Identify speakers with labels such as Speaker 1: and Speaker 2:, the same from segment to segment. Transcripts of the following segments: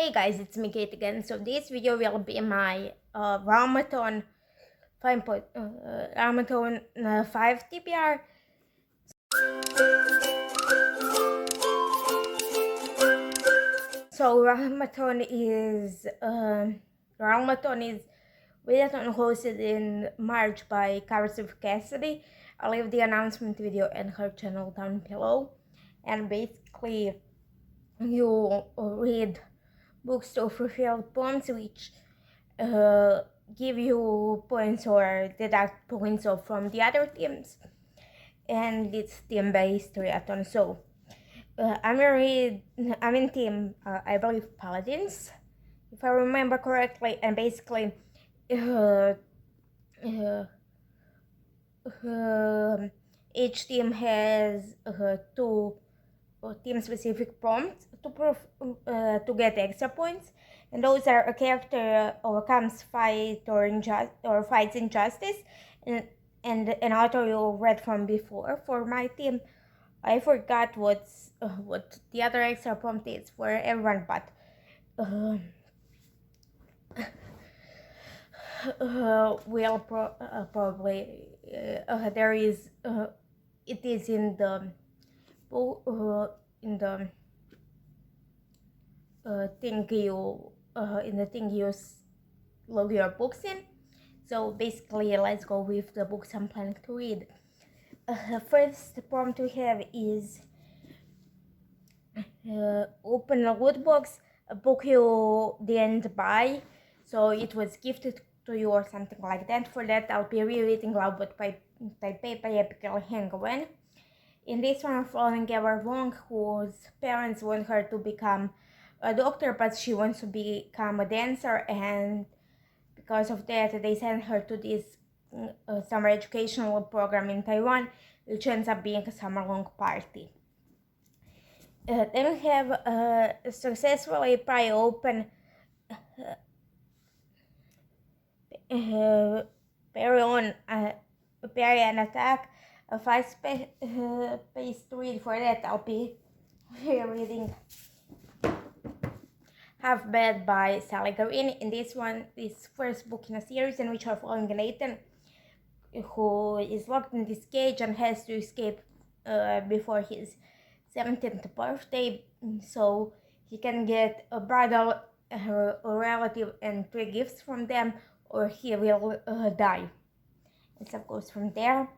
Speaker 1: Hey guys, it's me Kate again. So this video will be my Realmathon 5 TBR. So Realmathon is Readathon hosted in March by Cassidy. I'll leave the announcement video and her channel down below. And basically, you read books to fulfill poems which give you points or deduct points from the other teams, and it's team-based readathon. So I'm in team I believe Paladins, if I remember correctly, and basically each team has two team-specific prompts to get extra points, and those are: a character overcomes fights injustice, and an author you read from before. For my team, I forgot what the other extra prompt is for everyone, but we'll probably there is it is in the thing you log your books in. So basically, let's go with the books I'm planning to read. First prompt we have is open a loot box, a book you didn't buy, so it was gifted to you or something like that. For that, I'll be rereading Love But by Epical Hangwen. In this one, I'm following Ever Wong, whose parents want her to become a doctor, but she wants to become a dancer, and because of that, they send her to this summer educational program in Taiwan, which ends up being a summer-long party. Then we have successfully pry open parry and attack, a fast-paced read. For that, I'll be reading Half Bad by Sally Green. In this one, this first book in a series in which we're following Nathan, who is locked in this cage and has to escape before his 17th birthday, so he can get a brother, a relative, and 3 gifts from them, or he will die. And stuff goes from there.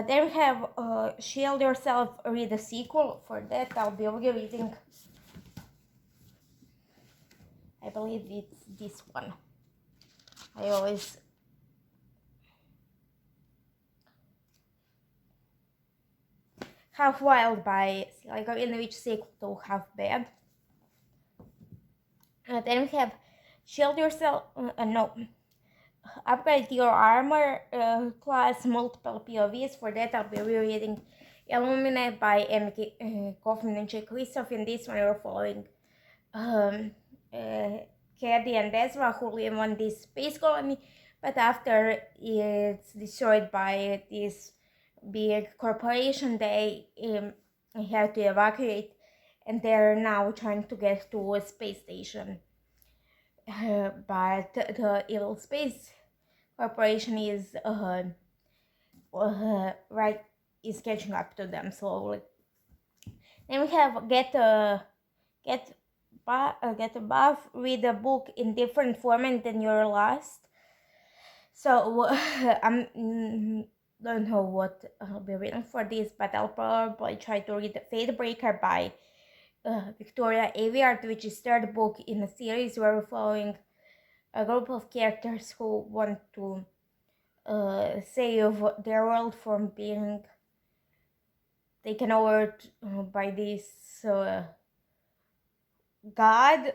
Speaker 1: Then we have Shield Yourself, read the sequel. For that, I'll be reading, I believe it's this one. I always Half Wild by Sligo, in which sequel to Half Bad. Then we have Shield Yourself, upgrade your armor class, multiple POVs. For that, I'll be rereading Illuminate by M.K. Kaufman and Jake Christoph. In this one, we're following Cassidy and Ezra, who live on this space colony, but after it's destroyed by this big corporation, they have to evacuate, and they're now trying to get to a space station. But the evil space corporation is catching up to them slowly. Then we have get a buff, read a book in different format than your last. So I don't know what I'll be reading for this, but I'll probably try to read Fate Breaker by Victoria Aveyard, which is third book in a series where we're following a group of characters who want to save their world from being taken over by this god,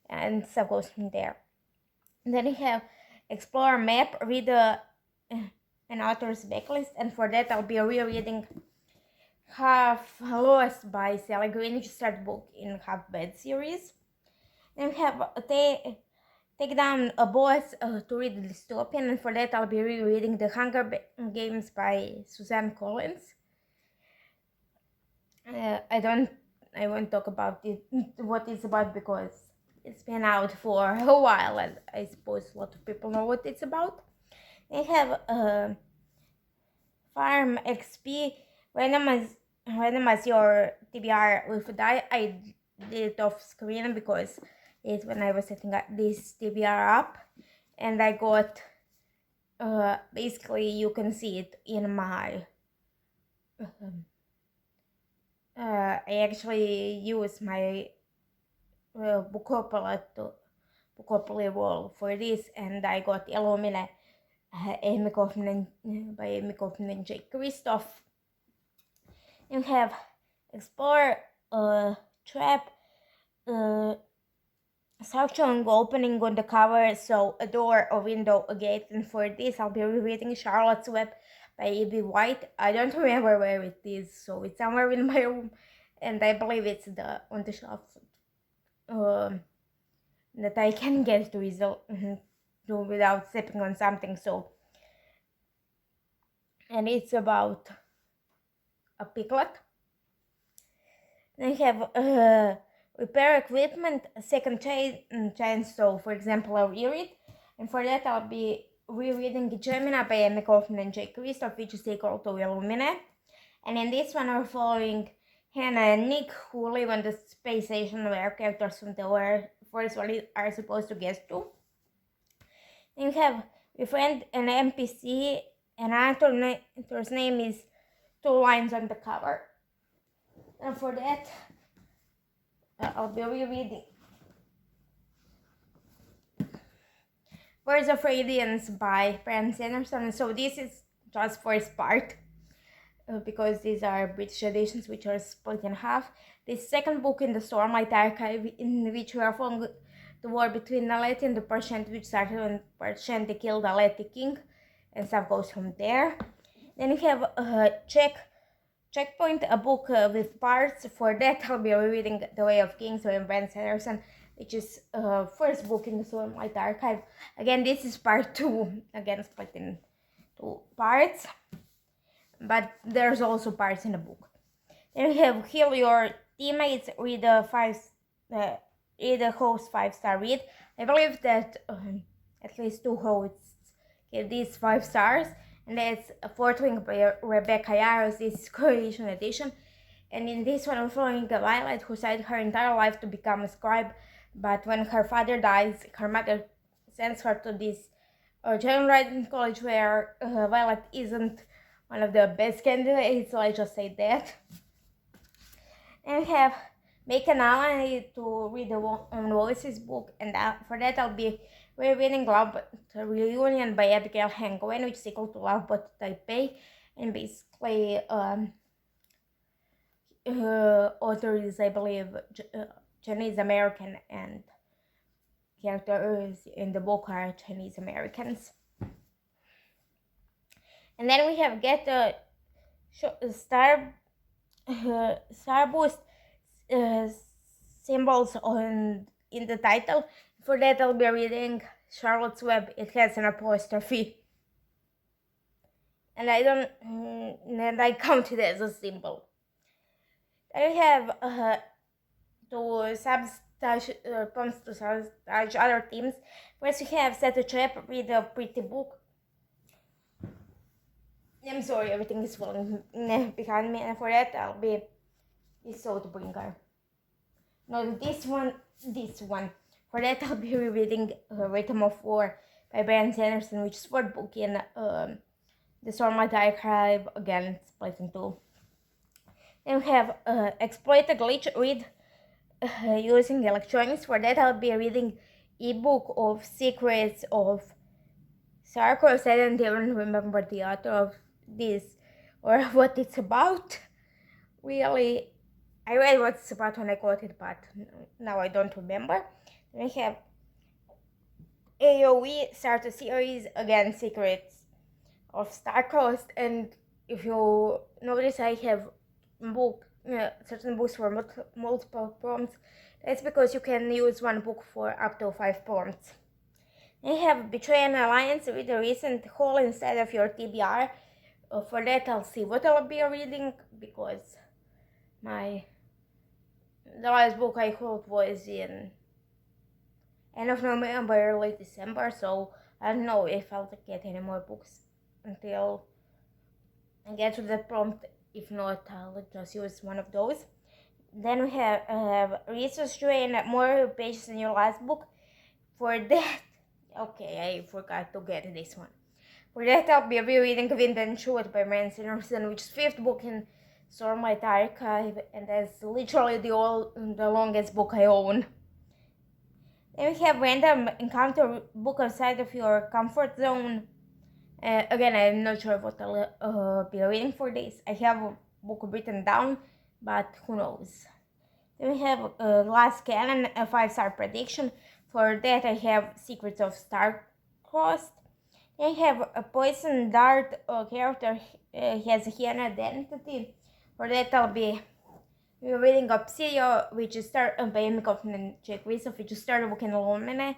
Speaker 1: and stuff goes from there. And then we have explore a map, read an author's backlist, and for that I'll be rereading Half Lost by Sally Green, which is third book in Half Bad series. Then we have take down a boss to read the dystopian, and for that I'll be rereading The Hunger Games by Suzanne Collins. I don't I won't talk about it, what it's about, because it's been out for a while, and I suppose a lot of people know what it's about. They have Farm XP randomize your TBR with a die. I did it off screen because it's when I was setting up this TBR up, and I got basically you can see it in my I actually use my bookopala wall for this, and I got Illumina Amy Kaufman by Amy Kaufman and Jake Christoph. You have Explore, Trap, searching opening on the cover, so a door, a window, a gate, and for this I'll be rereading Charlotte's Web by E.B. White. I don't remember where it is, so it's somewhere in my room, and I believe it's on the shelf that I can get to do without stepping on something. So, and it's about a piglet. Then have repair equipment, a second chance. So, for example, I'll reread, and for that I'll be rereading Gemina by Emma Kaufman and Jake Christoph, which is equal to Illumina. And in this one, we're following Hannah and Nick, who live on the space station where characters from the first one are supposed to get to. Then you have befriend an NPC, and author's name is 2 lines on the cover. And for that, I'll be rereading Birds of Radiance by Brand Sanderson. So this is just first part, because these are British editions which are split in half. The second book in the Stormlight Archive, in which we are following the war between Naleti and the Persian, which started when Persian killed Naleti king, and stuff goes from there. Then we have Checkpoint, a book with parts. For that, I'll be rereading The Way of Kings by Brand Sanderson, which is first book in the Stormlight Archive. Again, this is part 2, again split in 2 parts, but there's also parts in the book. Then we have Heal Your Teammates, read the host 5-star read. I believe that at least 2 hosts give these 5 stars, and that's a 4th wing by Rebecca Yarros. This is Coalition Edition, and in this one we're following a Violet who tried her entire life to become a scribe, but when her father dies, her mother sends her to this general writing college where Violet isn't one of the best candidates, so I just say that. And we have Make an Ally to read the Voices book, and for that I'll be rereading Lovebot Reunion by Abigail Hangowen, which is equal to Lovebot Taipei, and basically author is, I believe, Chinese American, and characters in the book are Chinese Americans. And then we have Get a Starboost symbols in the title. For that I'll be reading Charlotte's Web. It has an apostrophe, and I count it as a symbol. I have to poems to sabotage other teams. First we have Set a Trap, read a pretty book. I'm sorry, everything is falling behind me, and for that I'll be this Oathbringer. No, this one. For that I'll be rereading Rhythm of War by Brand Sanderson, which is 4th book in the Stormlight Archive, again split in 2. Then we have Exploit a Glitch, read using electronics. For that I'll be reading ebook of Secrets of Sarkos. I don't even remember the author of this or what it's about. Really, I read what it's about when I got it, but now I don't remember. Then we have AOE start a series, again Secrets of Starcoast, and if you notice I have certain books for multiple prompts. That's because you can use one book for up to 5 prompts. Then you have Betray an Alliance with a recent haul instead of your TBR. For that I'll see what I'll be reading, because my The last book I got was in end of November, early December, so I don't know if I'll get any more books until I get to the prompt. If not, I'll just use one of those. Then we have research doing more pages in your last book. For that, okay, I forgot to get this one. For that, I'll be rereading Wind and Shoot by Brandon Sanderson, which is 5th book in Stormlight Archive, and that's literally the longest book I own. Then we have Random Encounter book outside of your comfort zone. Again, I'm not sure what I'll be reading for this. I have a book written down, but who knows. Then we have Last Cannon, a 5-star prediction. For that, I have Secrets of Starcrossed. Then I have a Poison Dart character has a hidden identity. For that, I'll be reading Obsidio, which is by Amy Kaufman and Jake Rizzo, which is third book in the Lumine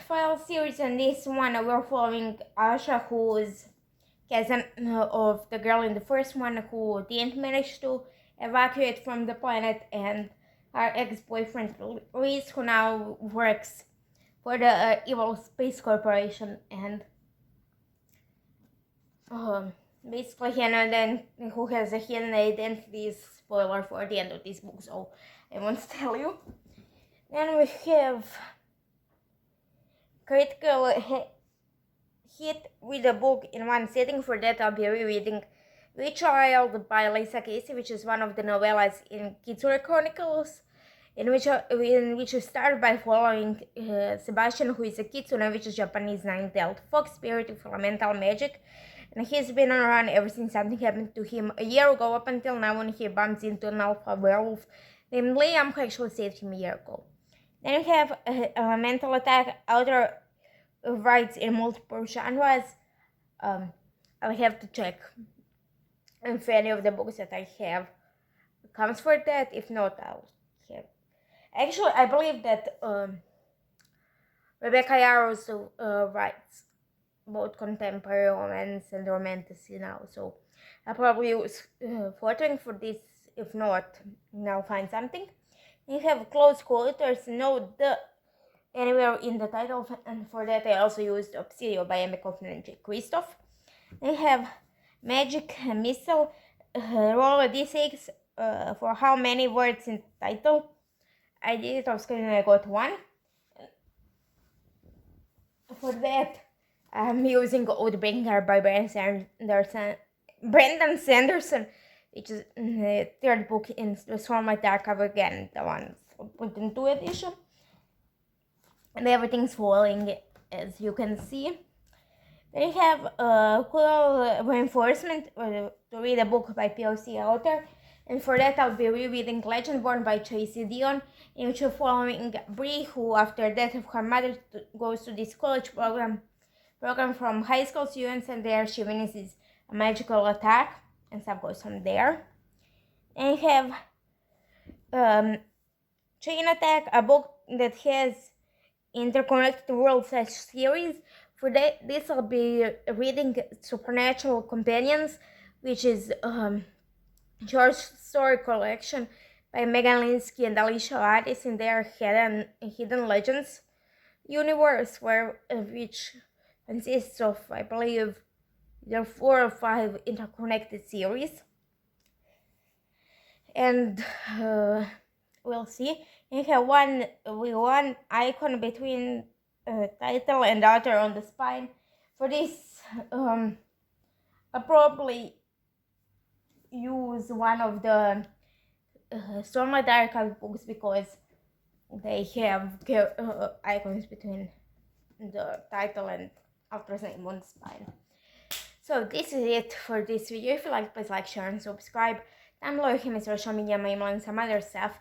Speaker 1: file series. And this one, we're following Asha, who's cousin of the girl in the first one who didn't manage to evacuate from the planet, and her ex-boyfriend Reese, who now works for the evil space corporation, and basically who has a hidden identity. Spoiler for the end of this book, so I won't tell you. Then we have Critical Hit with a book in one sitting. For that, I'll be rereading Child by Lisa Casey, which is one of the novellas in Kitsune Chronicles, in which we start by following Sebastian, who is a kitsune, which is Japanese nine-tailed fox spirit with elemental magic, and he's been on a run ever since something happened to him a year ago, up until now when he bumps into an alpha werewolf named Liam, who actually saved him a year ago. Then we have Elemental Attack, Outer Rights in multiple genres. I'll have to check if any of the books that I have comes for that. If not, I'll have. Actually, I believe that Rebecca Yarros writes both contemporary romance and romantasy now, so I'll probably use filtering for this. If not, I'll find something. You have Close Quarters, no the anywhere in the title, and for that I also used Obsidio by Amy Kaufman and Jake Christoph. They have Magic Missile, roll a d6 for how many words in the title. I did it off screen and I got 1. For that, I'm using Oathbringer by Brandon Sanderson, which is the 3rd book in the Stormlight Archive, again, the one put in 2 edition. And everything's falling, as you can see. Then you have cool reinforcement to read a book by POC author. And for that, I'll be rereading Legendborn by Tracy Dion, in which we're following Bree, who, after the death of her mother, goes to this college program from high school students, and there she witnesses a magical attack, and stuff goes from there. And you have Chain Attack, a book that has interconnected world series. For that, this I'll be reading Supernatural Companions, which is short story collection by Megan Linsky and Alicia Addis in their Hidden Legends universe, which consists of, I believe, there are 4 or 5 interconnected series. And we'll see. You have one icon between title and author on the spine. For this, I'll probably use one of the Stormlight Archive books, because they have icons between the title and author's name on the spine. So this is it for this video. If you like, please like, share, and subscribe. Down below, you can social media, my email, and some other stuff.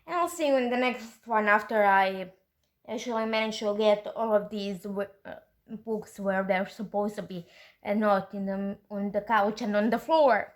Speaker 1: And I'll see you in the next one, after I actually manage to get all of these books where they're supposed to be, and not on the couch and on the floor.